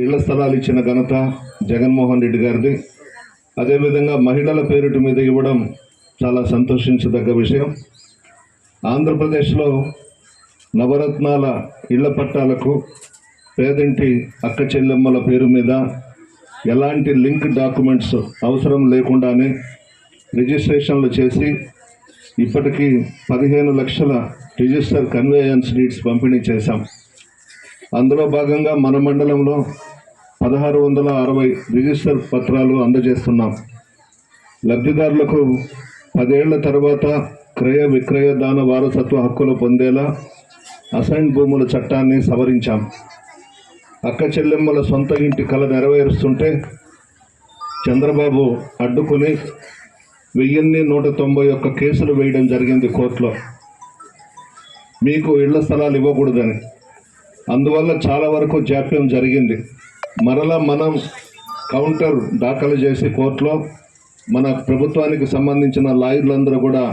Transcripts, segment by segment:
ఇళ్ల స్థలాలు ఇచ్చిన ఘనత జగన్మోహన్ రెడ్డి గారిది. అదేవిధంగా మహిళల పేరిట మీద ఇవ్వడం చాలా సంతోషించదగ్గ విషయం. ఆంధ్రప్రదేశ్లో నవరత్నాల ఇళ్ల పట్టాలకు పేదింటి అక్క చెల్లెమ్మల పేరు మీద ఎలాంటి లింక్ డాక్యుమెంట్స్ అవసరం లేకుండానే రిజిస్ట్రేషన్లు చేసి ఇప్పటికీ 15 లక్షల రిజిస్టర్ కన్వేయన్స్ డీడ్స్ పంపిణీ చేశాం. అందులో భాగంగా మన మండలంలో 1660 రిజిస్టర్ పత్రాలు అందజేస్తున్నాం. లబ్ధిదారులకు 10 ఏళ్ల తర్వాత క్రయ విక్రయ దాన వారసత్వ హక్కులు పొందేలా అసైన్ భూముల చట్టాన్ని సవరించాం. అక్క చెల్లెమ్మల సొంత ఇంటి కల నెరవేరుస్తుంటే చంద్రబాబు అడ్డుకుని 1191 కేసులు వేయడం జరిగింది కోర్టులో, మీకు ఇళ్ల స్థలాలు ఇవ్వకూడదని. అందువల్ల చాలా వరకు జాప్యం జరిగింది. మరలా మనం కౌంటర్ దాఖలు చేసి కోర్టులో మన ప్రభుత్వానికి సంబంధించిన లాయర్లందరూ కూడా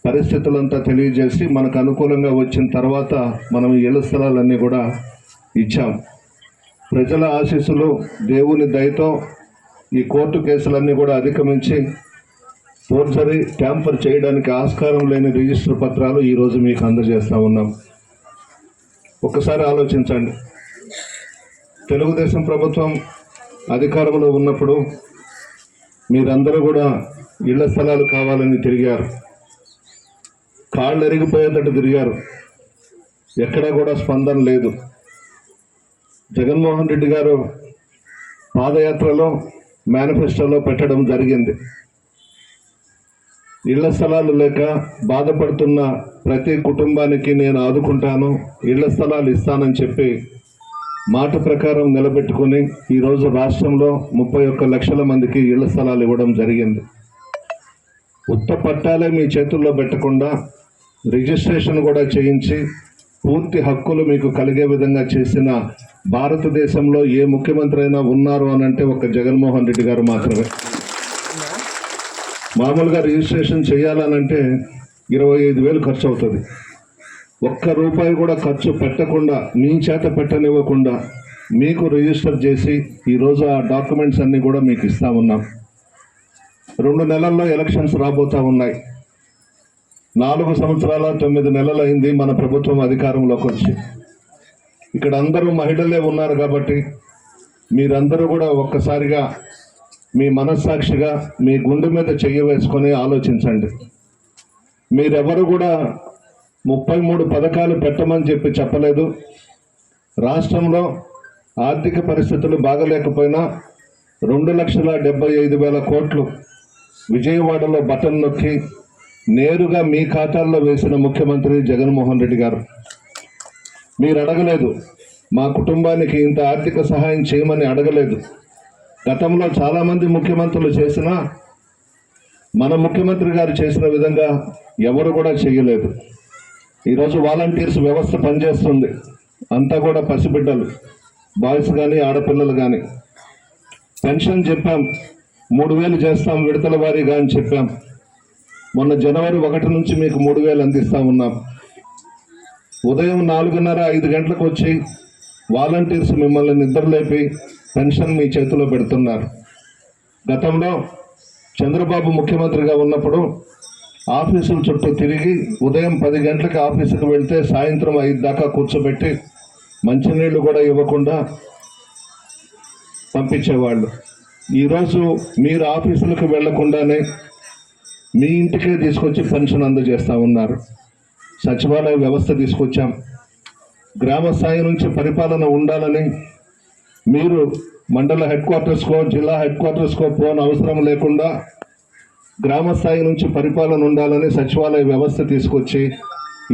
పరిస్థితులంతా తెలియజేసి మనకు అనుకూలంగా వచ్చిన తర్వాత మనం ఇళ్ల స్థలాలన్నీ కూడా ఇచ్చాం. ప్రజల ఆశీస్సులు, దేవుని దయతో ఈ కోర్టు కేసులన్నీ కూడా అధిగమించి ఫోర్జరీ ట్యాంపర్ చేయడానికి ఆస్కారం లేని రిజిస్టర్ పత్రాలు ఈరోజు మీకు అందజేస్తూ ఉన్నాం. ఒక్కసారి ఆలోచించండి, తెలుగుదేశం ప్రభుత్వం అధికారంలో ఉన్నప్పుడు మీరందరూ కూడా ఇళ్ల స్థలాలు కావాలని తిరిగారు, కాళ్ళు ఎరిగిపోయేటట్టు తిరిగారు, ఎక్కడా కూడా స్పందన లేదు. జగన్మోహన్ రెడ్డి గారు పాదయాత్రలో మేనిఫెస్టోలో పెట్టడం జరిగింది, ఇళ్ల స్థలాలు లేక బాధపడుతున్న ప్రతి కుటుంబానికి నేను ఆదుకుంటాను, ఇళ్ల స్థలాలు ఇస్తానని చెప్పి మాట ప్రకారం నిలబెట్టుకుని ఈరోజు రాష్ట్రంలో 31 లక్షల మందికి ఇళ్ల స్థలాలు ఇవ్వడం జరిగింది. ఉత్త పట్టాలే మీ చేతుల్లో పెట్టకుండా రిజిస్ట్రేషన్ కూడా చేయించి పూర్తి హక్కులు మీకు కలిగే విధంగా చేసిన భారతదేశంలో ఏ ముఖ్యమంత్రి అయినా ఉన్నారు అనంటే ఒక జగన్మోహన్ రెడ్డి గారు మాత్రమే. మామూలుగా రిజిస్ట్రేషన్ చేయాలనంటే 25,000 ఖర్చు అవుతుంది. ₹1 కూడా ఖర్చు పెట్టకుండా, మీ చేత పెట్టనివ్వకుండా మీకు రిజిస్టర్ చేసి ఈరోజు ఆ డాక్యుమెంట్స్ అన్నీ కూడా మీకు ఇస్తా ఉన్నాం. 2 నెలల్లో ఎలక్షన్స్ రాబోతూ ఉన్నాయి. 4 సంవత్సరాల 9 నెలలు అయింది మన ప్రభుత్వం అధికారంలోకి వచ్చి. ఇక్కడ అందరూ మహిళలే ఉన్నారు కాబట్టి మీరందరూ కూడా ఒక్కసారిగా మీ మనస్సాక్షిగా మీ గుండె మీద చెయ్యి వేసుకొని ఆలోచించండి. మీరెవరు కూడా 33 పథకాలు పెట్టమని చెప్పలేదు. రాష్ట్రంలో ఆర్థిక పరిస్థితులు బాగలేకపోయినా 2,75,000 కోట్లు విజయవాడలో బటన్ నొక్కి నేరుగా మీ ఖాతాల్లో వేసిన ముఖ్యమంత్రి జగన్మోహన్ రెడ్డి గారు. మీరు అడగలేదు, మా కుటుంబానికి ఇంత ఆర్థిక సహాయం చేయమని అడగలేదు. గతంలో చాలామంది ముఖ్యమంత్రులు చేసినా మన ముఖ్యమంత్రి గారు చేసిన విధంగా ఎవరు కూడా చేయలేదు. ఈరోజు వాలంటీర్స్ వ్యవస్థ పనిచేస్తుంది, అంతా కూడా పసిబిడ్డలు, బాయ్స్ కానీ ఆడపిల్లలు కానీ. పెన్షన్ చెప్పాం, 3,000 చేస్తాం విడతల వారీగా అని చెప్పాం. మొన్న జనవరి 1 నుంచి మీకు 3,000 అందిస్తూ ఉన్నాం. ఉదయం 4:30-5 గంటలకు వచ్చి వాలంటీర్స్ మిమ్మల్ని నిద్రలేపి పెన్షన్ మీ చేతిలో పెడుతున్నారు. గతంలో చంద్రబాబు ముఖ్యమంత్రిగా ఉన్నప్పుడు ఆఫీసుల చుట్టూ తిరిగి ఉదయం 10 గంటలకు ఆఫీసుకు వెళ్తే సాయంత్రం 5 దాకా కూర్చోబెట్టి మంచినీళ్ళు కూడా ఇవ్వకుండా పంపించేవాళ్ళు. ఈరోజు మీరు ఆఫీసులకు వెళ్లకుండానే మీ ఇంటికే తీసుకొచ్చి పెన్షన్ అందజేస్తూ ఉన్నారు. సచివాలయ వ్యవస్థ తీసుకొచ్చాం. గ్రామ స్థాయి నుంచి పరిపాలన ఉండాలని మీరు మండల హెడ్ క్వార్టర్స్కో జిల్లా హెడ్ క్వార్టర్స్కో పోని అవసరం లేకుండా గ్రామ స్థాయి నుంచి పరిపాలన ఉండాలని సచివాలయ వ్యవస్థ తీసుకొచ్చి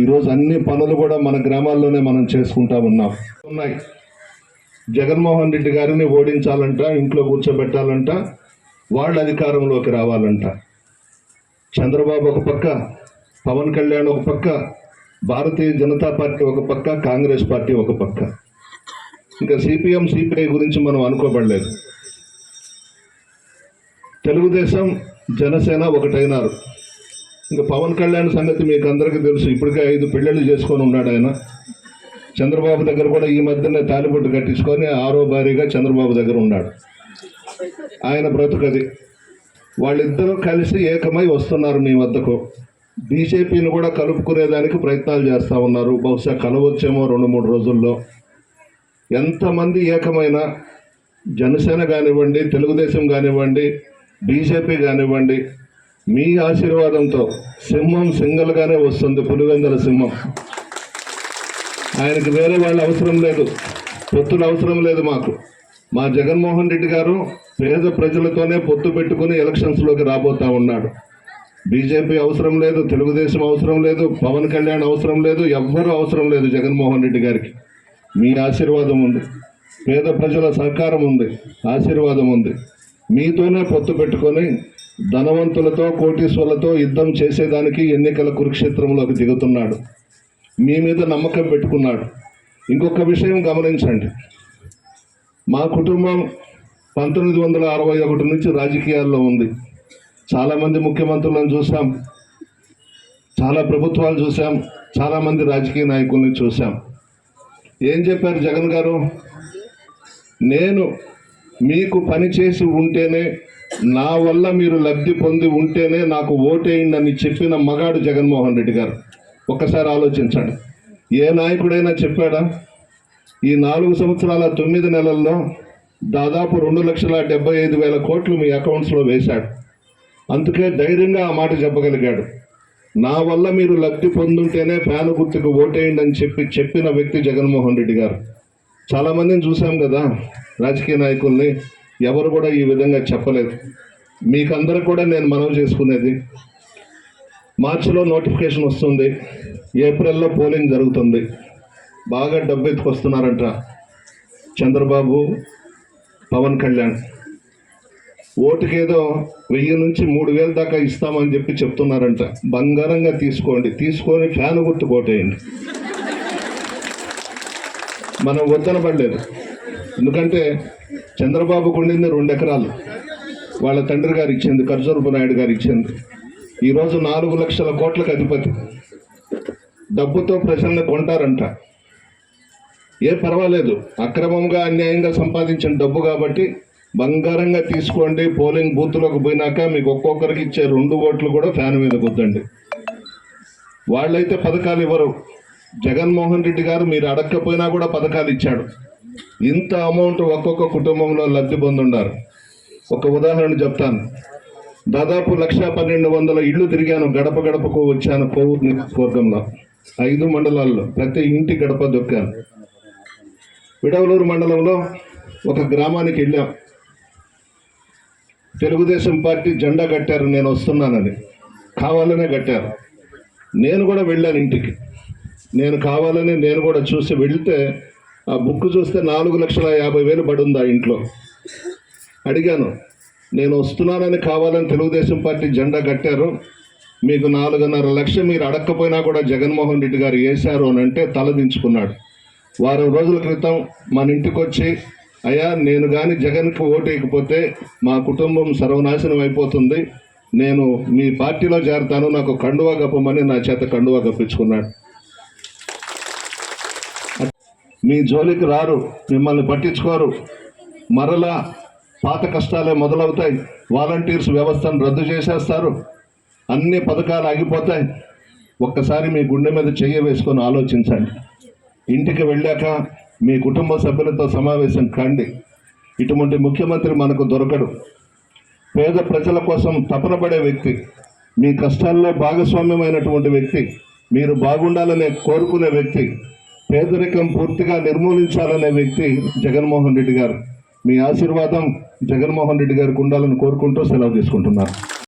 ఈరోజు అన్ని పనులు కూడా మన గ్రామాల్లోనే మనం చేసుకుంటా ఉన్నాయి. జగన్మోహన్ రెడ్డి గారిని ఓడించాలంట, ఇంట్లో కూర్చోబెట్టాలంట, వాళ్ళ అధికారంలోకి రావాలంట. చంద్రబాబు ఒక పక్క, పవన్ కళ్యాణ్ ఒక పక్క, భారతీయ జనతా పార్టీ ఒక పక్క, కాంగ్రెస్ పార్టీ ఒక పక్క. ఇంకా సిపిఎం సిపిఐ గురించి మనం అనుకోబడలేదు. తెలుగుదేశం జనసేన ఒకటైనారు. ఇంకా పవన్ కళ్యాణ్ సంగతి మీకు అందరికీ తెలుసు, ఇప్పటికే 5 పెళ్ళిళ్ళు చేసుకొని ఉన్నాడు ఆయన. చంద్రబాబు దగ్గర కూడా ఈ మధ్యనే తాలిబొట్టు కట్టించుకొని 6వ భార్యగా చంద్రబాబు దగ్గర ఉన్నాడు. ఆయన బ్రతుకది. వాళ్ళిద్దరూ కలిసి ఏకమై వస్తున్నారు మీ వద్దకు. బీజేపీని కూడా కలుపుకునేదానికి ప్రయత్నాలు చేస్తూ ఉన్నారు. బహుశా కలవచ్చేమో 2-3 రోజుల్లో. ఎంతమంది ఏకమైన జనసేన కానివ్వండి, తెలుగుదేశం కానివ్వండి, బీజేపీ కానివ్వండి, మీ ఆశీర్వాదంతో సింహం సింగల్గానే వస్తుంది. పులివెందుల సింహం. ఆయనకు వేరే వాళ్ళ అవసరం లేదు, పొత్తులు అవసరం లేదు మాకు. మా జగన్మోహన్ రెడ్డి గారు పేద ప్రజలతోనే పొత్తు పెట్టుకుని ఎలక్షన్స్లోకి రాబోతా ఉన్నాడు. బీజేపీ అవసరం లేదు, తెలుగుదేశం అవసరం లేదు, పవన్ కళ్యాణ్ అవసరం లేదు, ఎవ్వరూ అవసరం లేదు. జగన్మోహన్ రెడ్డి గారికి మీ ఆశీర్వాదం ఉంది, పేద ప్రజల సహకారం ఉంది, ఆశీర్వాదం ఉంది. మీతోనే పొత్తు పెట్టుకొని ధనవంతులతో కోటీశ్వర్లతో యుద్ధం చేసేదానికి ఎన్నికల కురుక్షేత్రంలోకి దిగుతున్నాడు. మీ మీద నమ్మకం పెట్టుకున్నాడు. ఇంకొక విషయం గమనించండి. మా కుటుంబం 1961 నుంచి రాజకీయాల్లో ఉంది. చాలామంది ముఖ్యమంత్రులను చూసాం, చాలా ప్రభుత్వాలు చూసాం, చాలామంది రాజకీయ నాయకుల్ని చూసాం. ఏం చెప్పారు జగన్ గారు? నేను మీకు పని చేసి ఉంటేనే, నా వల్ల మీరు లబ్ధి పొంది ఉంటేనే నాకు ఓటేయండి అని చెప్పిన మగాడు జగన్మోహన్ రెడ్డి గారు. ఒక్కసారి ఆలోచించండి. ఏ నాయకుడైనా చెప్పాడా? ఈ 4 సంవత్సరాల 9 నెలల్లో దాదాపు 2,75,000 కోట్లు మీ అకౌంట్స్లో వేశాడు. అందుకే ధైర్యంగా ఆ మాట చెప్పగలిగాడు. నా వల్ల మీరు లబ్ధి పొందుంటేనే ఫ్యాన్ గుర్తుకు ఓటేయండి అని చెప్పిన వ్యక్తి జగన్మోహన్ రెడ్డి గారు. చాలామందిని చూసాం కదా రాజకీయ నాయకుల్ని, ఎవరు కూడా ఈ విధంగా చెప్పలేదు. మీకందరూ కూడా నేను మనవి చేసుకునేది, మార్చిలో నోటిఫికేషన్ వస్తుంది, ఏప్రిల్లో పోలింగ్ జరుగుతుంది. బాగా డబ్బు ఎత్తుకొస్తున్నారంట చంద్రబాబు, పవన్ కళ్యాణ్. ఓటుకేదో 1000 నుంచి 3000 దాకా ఇస్తామని చెప్తున్నారంట. బంగారంగా తీసుకోండి, తీసుకొని ఫ్యాన్ గుర్తు కోటేయండి. మనం వద్దనబడలేదు. ఎందుకంటే చంద్రబాబుకు ఉండింది 2 ఎకరాలు, వాళ్ళ తండ్రి గారు ఇచ్చింది, ఖర్జూరపు నాయుడు గారు ఇచ్చింది. ఈరోజు 4 లక్షల కోట్లకు అధిపతి. డబ్బుతో ప్రజల్ని కొంటారంట. పర్వాలేదు, అక్రమంగా అన్యాయంగా సంపాదించిన డబ్బు కాబట్టి బంగారంగా తీసుకోండి. పోలింగ్ బూత్లోకి పోయినాక మీకు ఒక్కొక్కరికి ఇచ్చే 2 ఓట్లు కూడా ఫ్యాన్ మీద కుద్దండి. వాళ్ళైతే పథకాలు ఇవ్వరు. జగన్మోహన్ రెడ్డి గారు మీరు అడగకపోయినా కూడా పథకాలు ఇచ్చాడు. ఇంత అమౌంట్ ఒక్కొక్క కుటుంబంలో లబ్ధి పొందుండారు. ఒక ఉదాహరణ చెప్తాను. దాదాపు 1,12,100 ఇళ్ళు తిరిగాను, గడప గడపకు వచ్చాను. కోవూరు నియోజకవర్గంలో 5 మండలాల్లో ప్రతి ఇంటి గడప దొక్కాను. విడవలూరు మండలంలో ఒక గ్రామానికి వెళ్ళాం. తెలుగుదేశం పార్టీ జెండా కట్టారు, నేను వస్తున్నానని. కావాలనే కట్టారు. నేను కూడా వెళ్ళాను ఇంటికి. నేను కూడా చూసి వెళితే ఆ బుక్ చూస్తే 4,50,000 పడుంది ఆ ఇంట్లో. అడిగాను, నేను వస్తున్నానని కావాలని తెలుగుదేశం పార్టీ జెండా కట్టారు, మీకు 4.5 లక్షలు మీరు అడగకపోయినా కూడా జగన్మోహన్ రెడ్డి గారు వేశారు అని అంటే తలదించుకున్నాడు. వారం రోజుల క్రితం మన ఇంటికి వచ్చి, అయ్యా నేను కానీ జగన్కి ఓటు వేయకపోతే మా కుటుంబం సర్వనాశనం అయిపోతుంది, నేను మీ పార్టీలో చేరతాను, నాకు కండువా కప్పమని నా చేత కండువా కప్పించుకున్నాడు. మీ జోలికి రారు, మిమ్మల్ని పట్టించుకోరు, మరలా పాత కష్టాలే మొదలవుతాయి. వాలంటీర్స్ వ్యవస్థను రద్దు చేసేస్తారు, అన్ని పథకాలు ఆగిపోతాయి. ఒక్కసారి మీ గుండె మీద చెయ్యి వేసుకొని ఆలోచించండి. ఇంటికి వెళ్ళాక మీ కుటుంబ సభ్యులతో సమావేశం కండి. ఇటువంటి ముఖ్యమంత్రి మనకు దొరకడు. పేద ప్రజల కోసం తపన పడే వ్యక్తి, మీ కష్టాల్లో భాగస్వామ్యమైనటువంటి వ్యక్తి, మీరు బాగుండాలనే కోరుకునే వ్యక్తి, పేదరికం పూర్తిగా నిర్మూలించాలనే వ్యక్తి జగన్మోహన్ రెడ్డి గారు. మీ ఆశీర్వాదం జగన్మోహన్ రెడ్డి గారికి ఉండాలని కోరుకుంటూ సెలవు తీసుకుంటున్నారు.